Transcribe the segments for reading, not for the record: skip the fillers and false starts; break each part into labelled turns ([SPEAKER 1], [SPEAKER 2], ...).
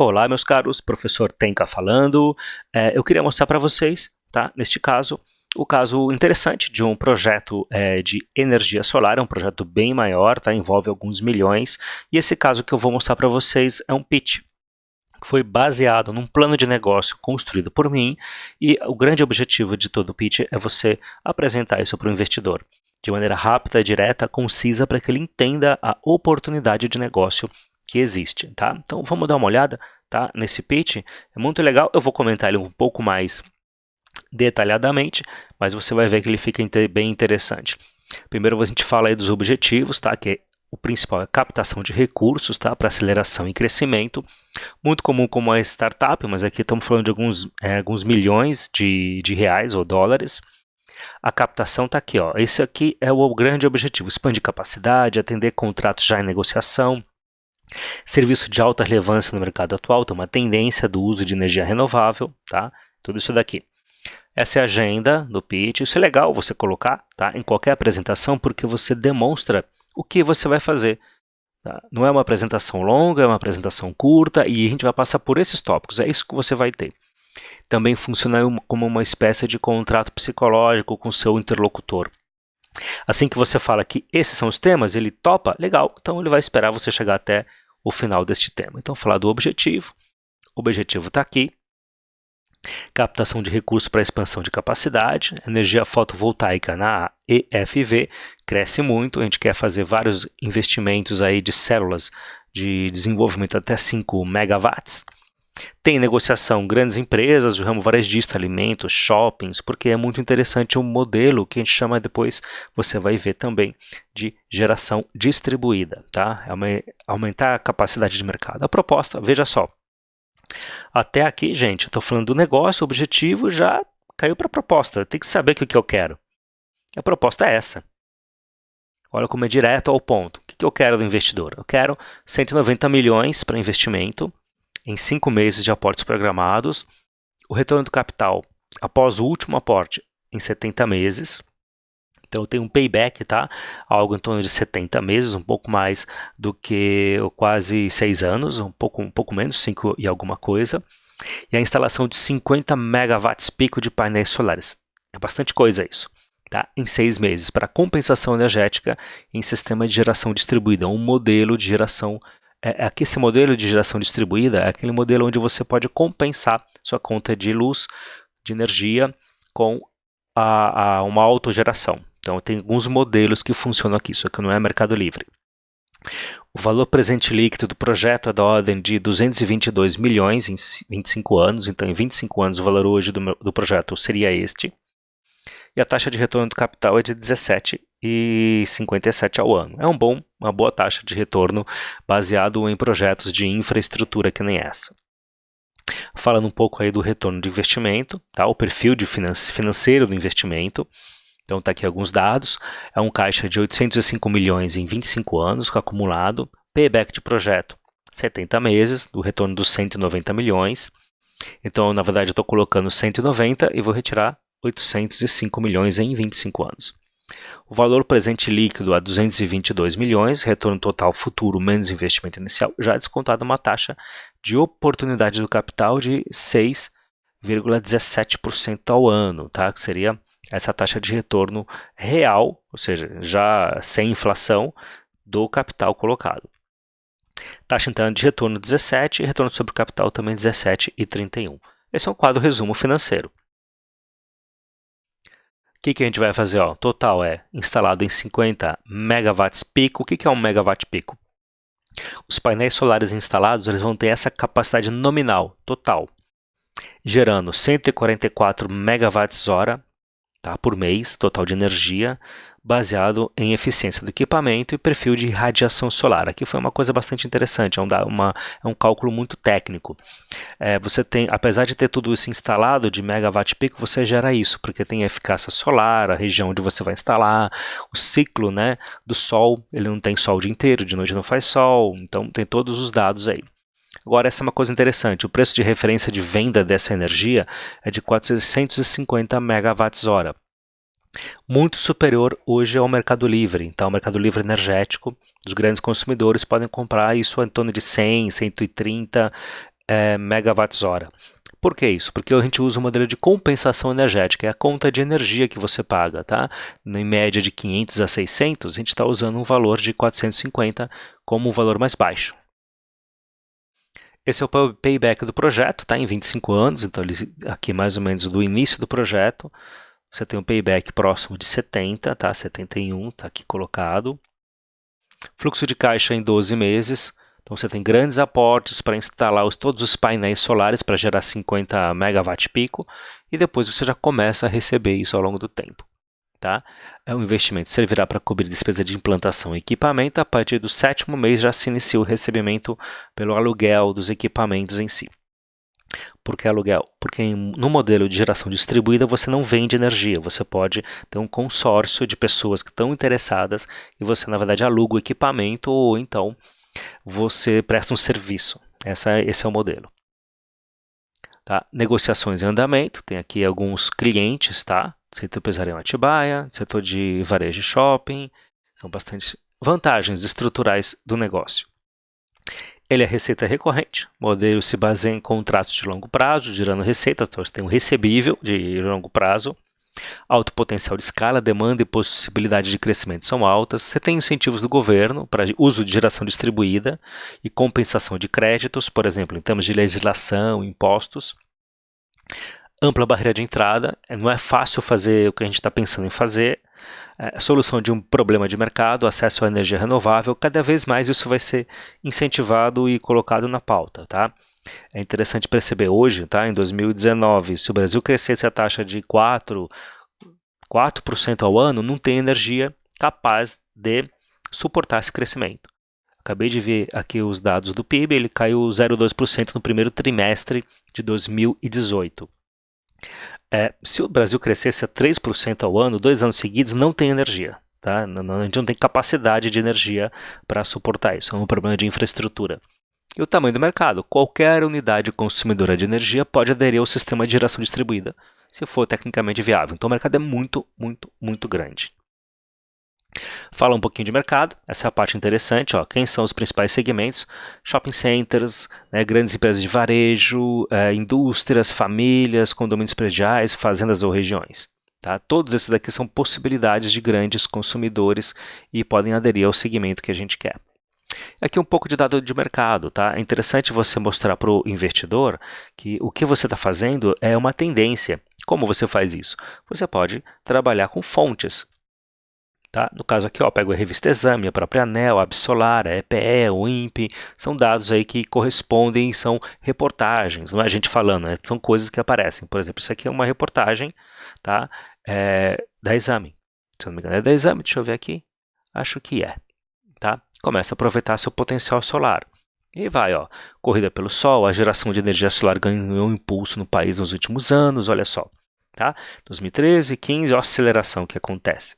[SPEAKER 1] Olá, meus caros, professor Tenka falando. Eu queria mostrar para vocês, tá, neste caso, o caso interessante de um projeto de energia solar, é um projeto bem maior, tá, envolve alguns milhões, e esse caso que eu vou mostrar para vocês é um pitch, que foi baseado num plano de negócio construído por mim, e o grande objetivo de todo o pitch é você apresentar isso para o investidor, de maneira rápida, direta, concisa, para que ele entenda a oportunidade de negócio que existe, tá? Então vamos dar uma olhada, tá, nesse pitch, é muito legal, eu vou comentar ele um pouco mais detalhadamente, mas você vai ver que ele fica bem interessante. Primeiro a gente fala aí dos objetivos, tá, que o principal é captação de recursos, tá, para aceleração e crescimento, muito comum como uma startup, mas aqui estamos falando de alguns milhões de reais ou dólares. A captação está aqui, ó. Esse aqui é o grande objetivo, expandir capacidade, atender contratos já em negociação, serviço de alta relevância no mercado atual, tem uma tendência do uso de energia renovável, tá? Tudo isso daqui. Essa é a agenda do pitch, isso é legal você colocar, tá, em qualquer apresentação, porque você demonstra o que você vai fazer. Tá? Não é uma apresentação longa, é uma apresentação curta, e a gente vai passar por esses tópicos, é isso que você vai ter. Também funciona como uma espécie de contrato psicológico com seu interlocutor. Assim que você fala que esses são os temas, ele topa, legal, então ele vai esperar você chegar até o final deste tema. Então, falar do objetivo, o objetivo está aqui, captação de recursos para expansão de capacidade, energia fotovoltaica na EFV cresce muito, a gente quer fazer vários investimentos aí de células de desenvolvimento até 5 megawatts, tem negociação, grandes empresas, o ramo varejista, alimentos, shoppings, porque é muito interessante o modelo que a gente chama depois, você vai ver também, de geração distribuída, tá? Aumentar a capacidade de mercado. A proposta, veja só, até aqui, gente, eu estou falando do negócio, o objetivo já caiu para a proposta, tem que saber o que eu quero. A proposta é essa. Olha como é direto ao ponto. O que eu quero do investidor? Eu quero 190 milhões para investimento, em 5 meses de aportes programados, o retorno do capital após o último aporte em 70 meses, então eu tenho um payback, tá? Algo em torno de 70 meses, um pouco mais do que quase 6 anos, um pouco menos, 5 e alguma coisa, e a instalação de 50 megawatts pico de painéis solares, é bastante coisa isso, tá? Em 6 meses, para compensação energética em sistema de geração distribuída, um modelo de geração. Aqui esse modelo de geração distribuída é aquele modelo onde você pode compensar sua conta de luz, de energia, com uma autogeração. Então tem alguns modelos que funcionam aqui, isso aqui não é Mercado Livre. O valor presente líquido do projeto é da ordem de 222 milhões em 25 anos, então em 25 anos o valor hoje do projeto seria este. E a taxa de retorno do capital é de 17,57 ao ano. É uma boa taxa de retorno baseado em projetos de infraestrutura que nem essa. Falando um pouco aí do retorno de investimento, tá? O perfil de financeiro do investimento. Então está aqui alguns dados. É um caixa de 805 milhões em 25 anos, acumulado. Payback de projeto, 70 meses, do retorno dos 190 milhões. Então, na verdade, eu estou colocando 190 e vou retirar 805 milhões em 25 anos. O valor presente líquido a 222 milhões, retorno total futuro menos investimento inicial, já descontado uma taxa de oportunidade do capital de 6,17% ao ano, tá? Que seria essa taxa de retorno real, ou seja, já sem inflação, do capital colocado. Taxa interna de retorno 17 e retorno sobre o capital também 17,31. Esse é um quadro resumo financeiro. O que a gente vai fazer? Ó, total é instalado em 50 megawatts pico. O que é um megawatt pico? Os painéis solares instalados eles vão ter essa capacidade nominal, total, gerando 144 megawatts hora, tá, por mês, total de energia, baseado em eficiência do equipamento e perfil de radiação solar. Aqui foi uma coisa bastante interessante, é um cálculo muito técnico. Você tem, apesar de ter tudo isso instalado de megawatt pico, você gera isso, porque tem a eficácia solar, a região onde você vai instalar, o ciclo, né, do sol, ele não tem sol o dia inteiro, de noite não faz sol, então tem todos os dados aí. Agora, essa é uma coisa interessante, o preço de referência de venda dessa energia é de 450 megawatts hora. Muito superior hoje ao Mercado Livre. Então, o Mercado Livre energético, os grandes consumidores podem comprar isso em torno de 100, 130 megawatts-hora. Por que isso? Porque a gente usa o modelo de compensação energética, é a conta de energia que você paga, tá? Em média de 500 a 600, a gente está usando um valor de 450 como o valor mais baixo. Esse é o payback do projeto, tá? Em 25 anos, então aqui mais ou menos do início do projeto, você tem um payback próximo de 70, tá? 71, tá aqui colocado. Fluxo de caixa em 12 meses. Então você tem grandes aportes para instalar todos os painéis solares para gerar 50 megawatt pico e depois você já começa a receber isso ao longo do tempo. Tá? O investimento servirá para cobrir despesa de implantação e equipamento. A partir do 7º mês já se inicia o recebimento pelo aluguel dos equipamentos em si. Por que aluguel? Porque no modelo de geração distribuída você não vende energia, você pode ter um consórcio de pessoas que estão interessadas e você na verdade aluga o equipamento ou então você presta um serviço. Esse é o modelo. Tá? Negociações em andamento, tem aqui alguns clientes, tá? Setor empresarial Atibaia, setor de varejo e shopping, são bastante vantagens estruturais do negócio. Ele é receita recorrente, o modelo se baseia em contratos de longo prazo, gerando receita, então você tem um recebível de longo prazo. Alto potencial de escala, demanda e possibilidade de crescimento são altas. Você tem incentivos do governo para uso de geração distribuída e compensação de créditos, por exemplo, em termos de legislação, impostos. Ampla barreira de entrada, não é fácil fazer o que a gente está pensando em fazer. Solução de um problema de mercado, acesso à energia renovável, cada vez mais isso vai ser incentivado e colocado na pauta, tá? É interessante perceber hoje, tá, em 2019, se o Brasil crescesse a taxa de 4% ao ano, não tem energia capaz de suportar esse crescimento. Acabei de ver aqui os dados do PIB, ele caiu 0,2% no primeiro trimestre de 2018. Se o Brasil crescesse a 3% ao ano, 2 anos seguidos, não tem energia. Tá? A gente não tem capacidade de energia para suportar isso, é um problema de infraestrutura. E o tamanho do mercado. Qualquer unidade consumidora de energia pode aderir ao sistema de geração distribuída, se for tecnicamente viável. Então o mercado é muito, muito, muito grande. Fala um pouquinho de mercado, essa é a parte interessante. Ó, quem são os principais segmentos? Shopping centers, né, grandes empresas de varejo, indústrias, famílias, condomínios prediais, fazendas ou regiões. Tá? Todos esses daqui são possibilidades de grandes consumidores e podem aderir ao segmento que a gente quer. Aqui um pouco de dado de mercado, tá? É interessante você mostrar para o investidor que o que você está fazendo é uma tendência. Como você faz isso? Você pode trabalhar com fontes. Tá? No caso aqui, ó, pego a revista Exame, a própria ANEEL, a Absolar, a EPE, o INPE, são dados aí que correspondem, são reportagens, não é a gente falando, né? São coisas que aparecem. Por exemplo, isso aqui é uma reportagem, tá? Da Exame. Se eu não me engano é da Exame, deixa eu ver aqui. Acho que é. Tá? Começa a aproveitar seu potencial solar. E vai, ó, corrida pelo sol, a geração de energia solar ganhou um impulso no país nos últimos anos, olha só. Tá? 2013, 15, ó, a aceleração que acontece.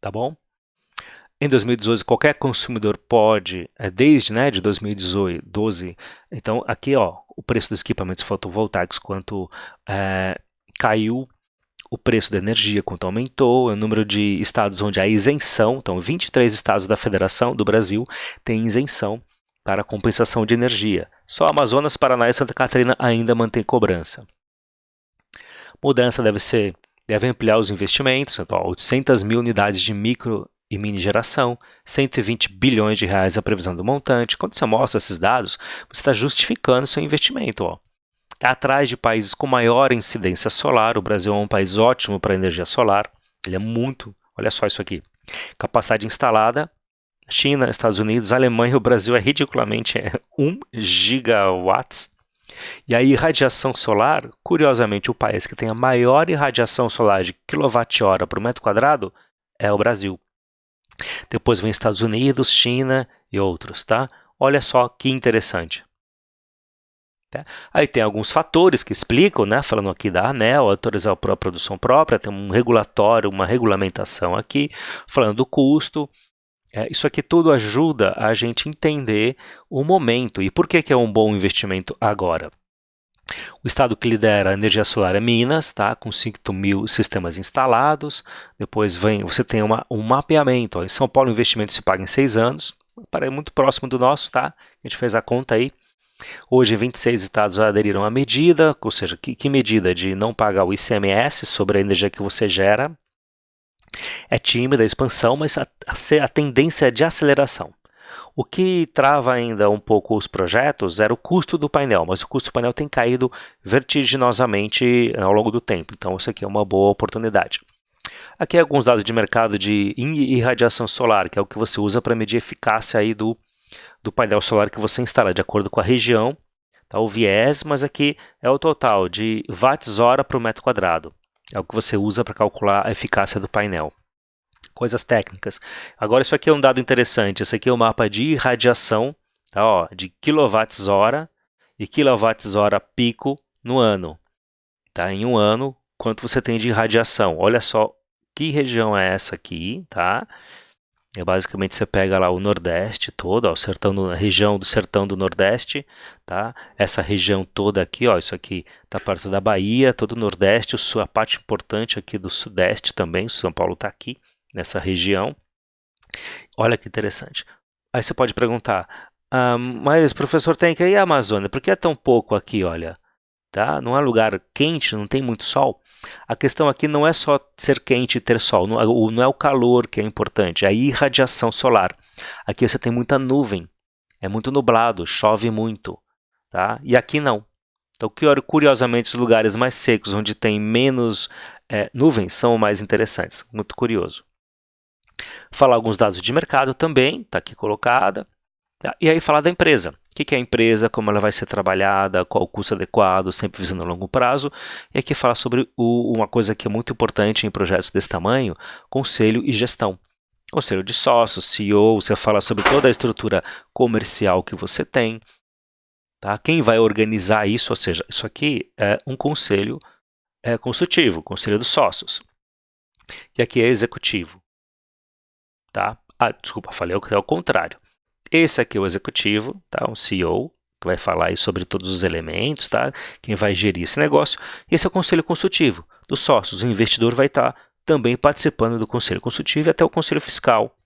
[SPEAKER 1] Tá bom? Em 2012, qualquer consumidor pode, desde de 2012, então aqui ó, o preço dos equipamentos fotovoltaicos, quanto caiu, o preço da energia, quanto aumentou, o número de estados onde há isenção, então 23 estados da Federação do Brasil têm isenção para compensação de energia. Só Amazonas, Paraná e Santa Catarina ainda mantém cobrança. Mudança deve ampliar os investimentos, então 800 mil unidades de micro e mini geração, 120 bilhões de reais a previsão do montante. Quando você mostra esses dados, você está justificando seu investimento. Ó. Atrás de países com maior incidência solar, o Brasil é um país ótimo para energia solar. Ele é muito, olha só isso aqui. Capacidade instalada, China, Estados Unidos, Alemanha, o Brasil é ridiculamente 1 gigawatts. E a irradiação solar, curiosamente, o país que tem a maior irradiação solar de quilowatt-hora por metro quadrado é o Brasil. Depois vem Estados Unidos, China e outros, tá? Olha só que interessante. Aí tem alguns fatores que explicam, né? Falando aqui da ANEEL, autorizar a produção própria, tem um regulatório, uma regulamentação aqui, falando do custo. Isso aqui tudo ajuda a gente entender o momento e por que é um bom investimento agora. O estado que lidera a energia solar é Minas, tá? Com 5 mil sistemas instalados. Depois você tem um mapeamento. Ó. Em São Paulo o investimento se paga em 6 anos. Muito próximo do nosso, tá? A gente fez a conta aí. Hoje, 26 estados aderiram à medida, ou seja, que medida? De não pagar o ICMS sobre a energia que você gera. É tímida a expansão, mas a tendência é de aceleração. O que trava ainda um pouco os projetos era o custo do painel, mas o custo do painel tem caído vertiginosamente ao longo do tempo, então isso aqui é uma boa oportunidade. Aqui alguns dados de mercado de irradiação solar, que é o que você usa para medir a eficácia aí do painel solar que você instala, de acordo com a região, tá, o viés, mas aqui é o total de watts-hora por metro quadrado. É o que você usa para calcular a eficácia do painel. Coisas técnicas. Agora isso aqui é um dado interessante, esse aqui é o mapa de irradiação, tá, ó, de quilowatts-hora e quilowatts-hora pico no ano. Tá, em um ano, quanto você tem de irradiação. Olha só que região é essa aqui, tá? Basicamente você pega lá o Nordeste todo, ó, a região do Sertão do Nordeste, tá? Essa região toda aqui, ó, isso aqui tá perto da Bahia, todo o Nordeste, a parte importante aqui do Sudeste também, São Paulo tá aqui, nessa região. Olha que interessante. Aí você pode perguntar, mas professor, tem que ir à Amazônia, por que é tão pouco aqui, olha? Tá? Não é lugar quente, não tem muito sol. A questão aqui não é só ser quente e ter sol, não é o calor que é importante, é a irradiação solar. Aqui você tem muita nuvem, é muito nublado, chove muito, tá? E aqui não. Então, curiosamente, os lugares mais secos, onde tem menos nuvens, são mais interessantes. Muito curioso. Falar alguns dados de mercado também, está aqui colocada. Tá? E aí falar da empresa. O que é a empresa, como ela vai ser trabalhada, qual o custo adequado, sempre visando a longo prazo. E aqui fala sobre uma coisa que é muito importante em projetos desse tamanho, conselho e gestão. Conselho de sócios, CEO, você fala sobre toda a estrutura comercial que você tem. Tá? Quem vai organizar isso, ou seja, isso aqui é um conselho consultivo, conselho dos sócios. E aqui é executivo. Tá? Desculpa, falei ao contrário. Esse aqui é o executivo, tá? Um CEO, que vai falar aí sobre todos os elementos, tá? Quem vai gerir esse negócio. E esse é o conselho consultivo dos sócios. O investidor vai estar também participando do conselho consultivo e até o conselho fiscal.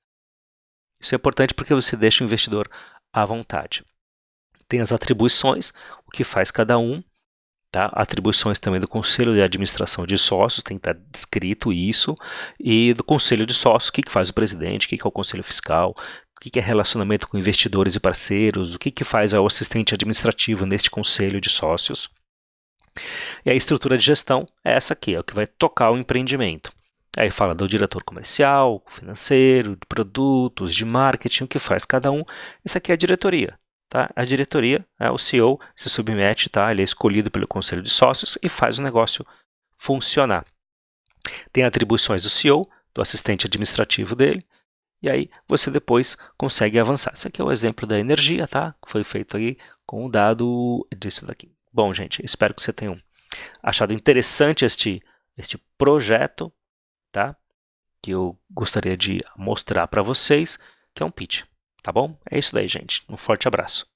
[SPEAKER 1] Isso é importante porque você deixa o investidor à vontade. Tem as atribuições, o que faz cada um. Tá? Atribuições também do Conselho de Administração de Sócios, tem que estar descrito isso, e do Conselho de Sócios, o que faz o presidente, o que é o Conselho Fiscal, o que é relacionamento com investidores e parceiros, o que faz o assistente administrativo neste Conselho de Sócios. E a estrutura de gestão é essa aqui, é o que vai tocar o empreendimento. Aí fala do diretor comercial, financeiro, de produtos, de marketing, o que faz cada um. Isso aqui é a diretoria. Tá? A diretoria, o CEO, se submete, tá? Ele é escolhido pelo conselho de sócios e faz o negócio funcionar. Tem atribuições do CEO, do assistente administrativo dele, e aí você depois consegue avançar. Esse aqui é o exemplo da energia, tá? Que foi feito aí com o dado disso daqui. Bom, gente, espero que vocês tenham achado interessante este projeto, tá? Que eu gostaria de mostrar para vocês, que é um pitch. Tá bom? É isso daí, gente. Um forte abraço.